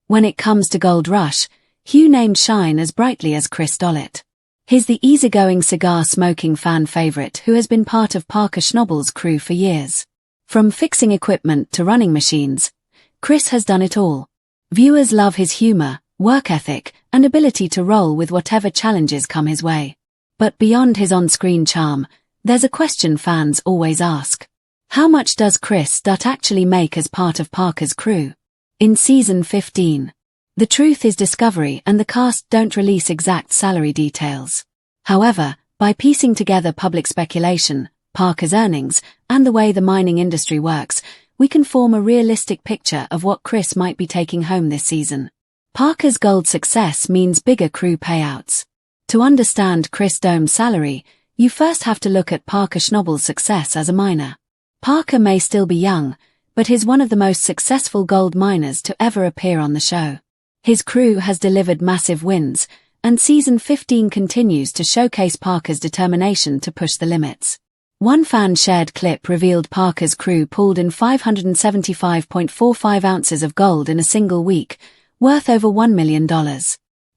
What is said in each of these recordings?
When it comes to Gold Rush, few names shine as brightly as Chris Doumitt. He's the easygoing cigar-smoking fan favorite who has been part of Parker Schnabel's crew for years. From fixing equipment to running machines, Chris has done it all. Viewers love his humor, work ethic, and ability to roll with whatever challenges come his way. But beyond his on-screen charm, there's a question fans always ask. How much does Chris Doumitt actually make as part of Parker's crew? In season 15, the truth is discovery and the cast don't release exact salary details. However, by piecing together public speculation, Parker's earnings, and the way the mining industry works, we can form a realistic picture of what Chris might be taking home this season. Parker's gold success means bigger crew payouts. To understand Chris Doumitt's salary, you first have to look at Parker Schnabel's success as a miner. Parker may still be young, but he's one of the most successful gold miners to ever appear on the show. His crew has delivered massive wins, and season 15 continues to showcase Parker's determination to push the limits. One fan-shared clip revealed Parker's crew pulled in 575.45 ounces of gold in a single week, worth over $1 million.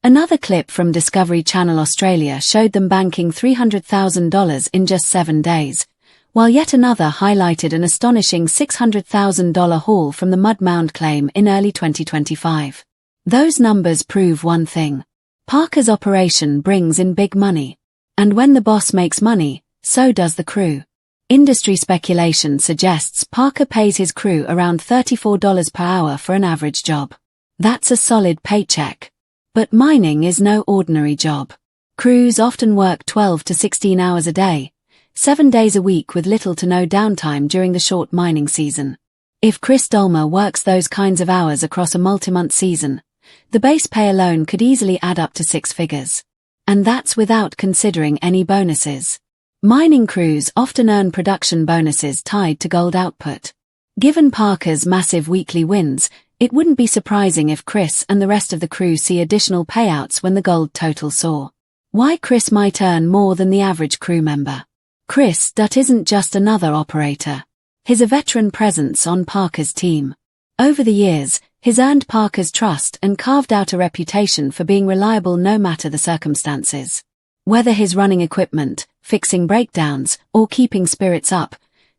Another clip from Discovery Channel Australia showed them banking $300,000 in just 7 days, while yet another highlighted an astonishing $600,000 haul from the Mud Mound claim in early 2025. Those numbers prove one thing. Parker's operation brings in big money. And when the boss makes money, so does the crew. Industry speculation suggests Parker pays his crew around $34 per hour for an average job. That's a solid paycheck. But mining is no ordinary job. Crews often work 12 to 16 hours a day, 7 days a week with little to no downtime during the short mining season. If Chris Doumitt works those kinds of hours across a multi-month season, the base pay alone could easily add up to 6 figures. And that's without considering any bonuses. Mining crews often earn production bonuses tied to gold output. Given Parker's massive weekly wins, it wouldn't be surprising if Chris and the rest of the crew see additional payouts when the gold total soar. Why Chris might earn more than the average crew member? Chris Doumitt isn't just another operator. He's a veteran presence on Parker's team. Over the years, he's earned Parker's trust and carved out a reputation for being reliable no matter the circumstances. Whether he's running equipment, fixing breakdowns, or keeping spirits up,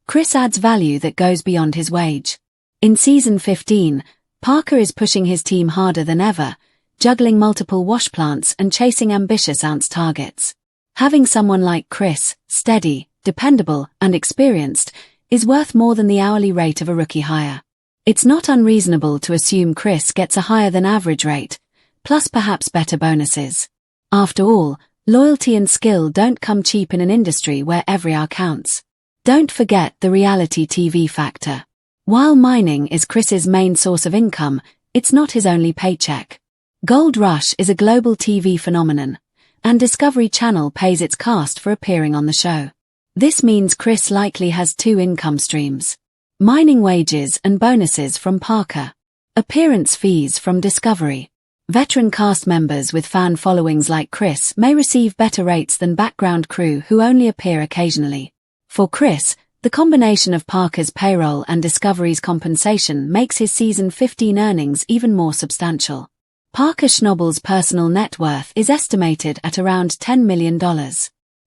Chris adds value that goes beyond his wage. In season 15, Parker is pushing his team harder than ever, juggling multiple wash plants and chasing ambitious ounce targets. Having someone like Chris, steady, dependable, and experienced, is worth more than the hourly rate of a rookie hire. It's not unreasonable to assume Chris gets a higher than average rate, plus perhaps better bonuses. After all, loyalty and skill don't come cheap in an industry where every hour counts. Don't forget the reality TV factor. While mining is Chris's main source of income, it's not his only paycheck. Gold Rush is a global TV phenomenon, and Discovery Channel pays its cast for appearing on the show. This means Chris likely has 2 income streams: mining wages and bonuses from Parker, appearance fees from Discovery. Veteran cast members with fan followings like Chris may receive better rates than background crew who only appear occasionally. For Chris, the combination of Parker's payroll and Discovery's compensation makes his season 15 earnings even more substantial. Parker Schnabel's personal net worth is estimated at around $10 million.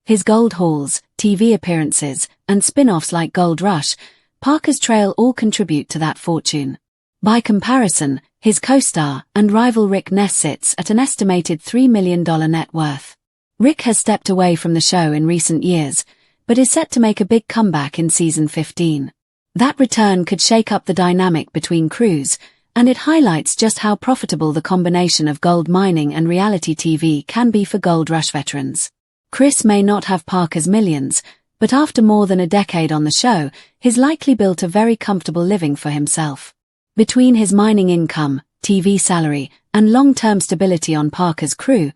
His gold hauls, TV appearances, and spin-offs like Gold Rush, Parker's trail all contribute to that fortune. By comparison, his co-star and rival Rick Ness sits at an estimated $3 million net worth. Rick has stepped away from the show in recent years, but is set to make a big comeback in season 15. That return could shake up the dynamic between crews, and it highlights just how profitable the combination of gold mining and reality TV can be for Gold Rush veterans. Chris may not have Parker's millions, but after more than a decade on the show, he's likely built a very comfortable living for himself. Between his mining income, TV salary, and long-term stability on Parker's crew,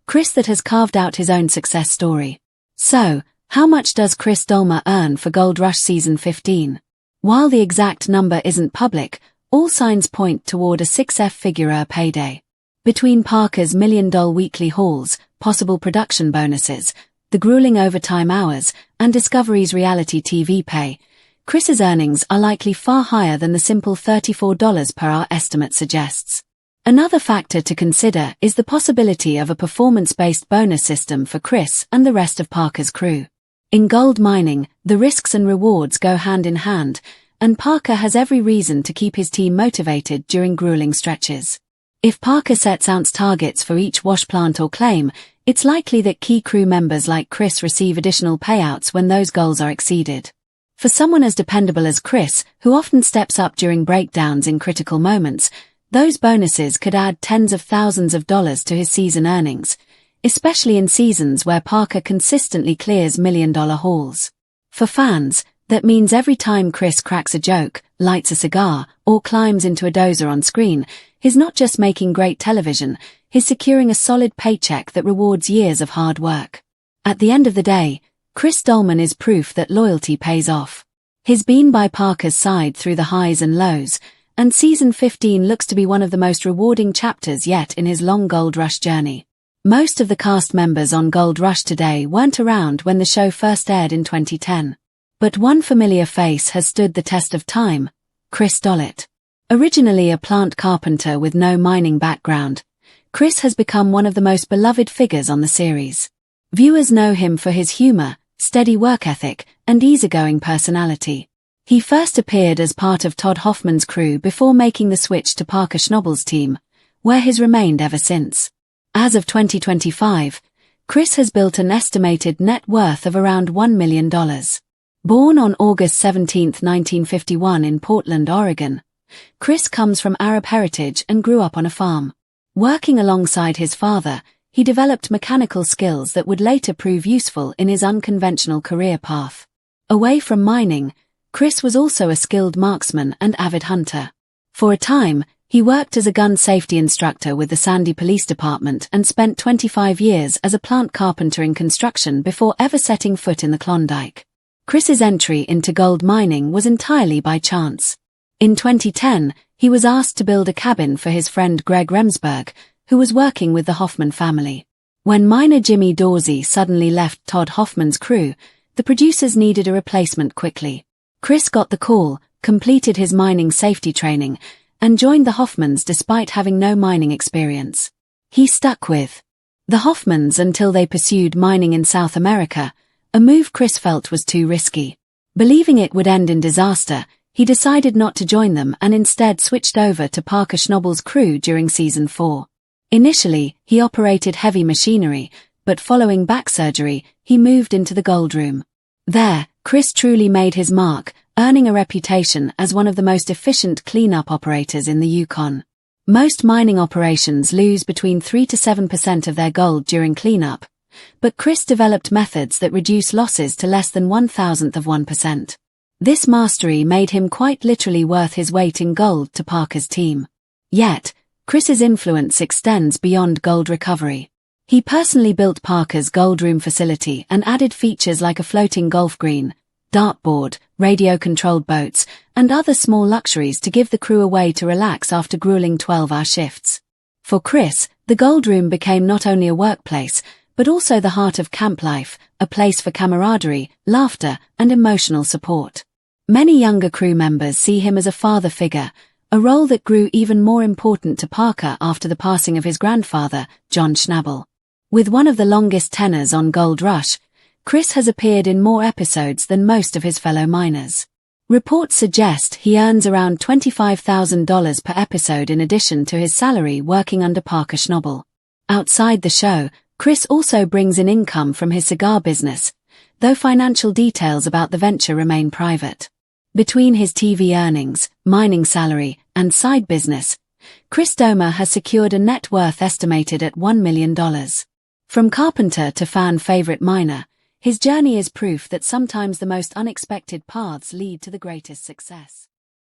Chris Doumitt has carved out his own success story. So, how much does Chris Doumitt earn for Gold Rush season 15? While the exact number isn't public, all signs point toward a 6-figure payday. Between Parker's $1 million weekly hauls, possible production bonuses, the grueling overtime hours, and Discovery's reality TV pay, Chris's earnings are likely far higher than the simple $34 per hour estimate suggests. Another factor to consider is the possibility of a performance-based bonus system for Chris and the rest of Parker's crew. In gold mining, the risks and rewards go hand in hand, and Parker has every reason to keep his team motivated during grueling stretches. If Parker sets ounce targets for each wash plant or claim, it's likely that key crew members like Chris receive additional payouts when those goals are exceeded. For someone as dependable as Chris, who often steps up during breakdowns in critical moments, those bonuses could add tens of thousands of dollars to his season earnings, especially in seasons where Parker consistently clears million-dollar hauls. For fans, that means every time Chris cracks a joke, lights a cigar, or climbs into a dozer on screen, he's not just making great television, he's securing a solid paycheck that rewards years of hard work. At the end of the day, Chris Doumitt is proof that loyalty pays off. He's been by Parker's side through the highs and lows, and Season 15 looks to be one of the most rewarding chapters yet in his long Gold Rush journey. Most of the cast members on Gold Rush today weren't around when the show first aired in 2010. But one familiar face has stood the test of time: Chris Doumitt. Originally a plant carpenter with no mining background, Chris has become one of the most beloved figures on the series. Viewers know him for his humor, steady work ethic, and easygoing personality. He first appeared as part of Todd Hoffman's crew before making the switch to Parker Schnabel's team, where he's remained ever since. As of 2025, Chris has built an estimated net worth of around $1 million. Born on August 17, 1951 in Portland, Oregon, Chris comes from Arab heritage and grew up on a farm. Working alongside his father, he developed mechanical skills that would later prove useful in his unconventional career path. Away from mining, Chris was also a skilled marksman and avid hunter. For a time, he worked as a gun safety instructor with the Sandy Police Department and spent 25 years as a plant carpenter in construction before ever setting foot in the Klondike. Chris's entry into gold mining was entirely by chance. In 2010, he was asked to build a cabin for his friend Greg Remsburg, who was working with the Hoffman family. When miner Jimmy Dorsey suddenly left Todd Hoffman's crew, the producers needed a replacement quickly. Chris got the call, completed his mining safety training, and joined the Hoffmans despite having no mining experience. He stuck with the Hoffmans until they pursued mining in South America, a move Chris felt was too risky. Believing it would end in disaster, he decided not to join them and instead switched over to Parker Schnabel's crew during Season 4. Initially, he operated heavy machinery, but following back surgery, he moved into the gold room. There, Chris truly made his mark, earning a reputation as one of the most efficient cleanup operators in the Yukon. Most mining operations lose between 3 to 7% of their gold during cleanup, but Chris developed methods that reduce losses to less than 0.01%. This mastery made him quite literally worth his weight in gold to Parker's team. Yet, Chris's influence extends beyond gold recovery. He personally built Parker's gold room facility and added features like a floating golf green, dartboard, radio-controlled boats, and other small luxuries to give the crew a way to relax after grueling 12-hour shifts. For Chris, the gold room became not only a workplace, but also the heart of camp life, a place for camaraderie, laughter, and emotional support. Many younger crew members see him as a father figure, a role that grew even more important to Parker after the passing of his grandfather, John Schnabel. With one of the longest tenures on Gold Rush, Chris has appeared in more episodes than most of his fellow miners. Reports suggest he earns around $25,000 per episode in addition to his salary working under Parker Schnabel. Outside the show, Chris also brings in income from his cigar business, though financial details about the venture remain private. Between his TV earnings, mining salary, and side business, Chris Doumitt has secured a net worth estimated at $1 million. From carpenter to fan-favorite miner, his journey is proof that sometimes the most unexpected paths lead to the greatest success.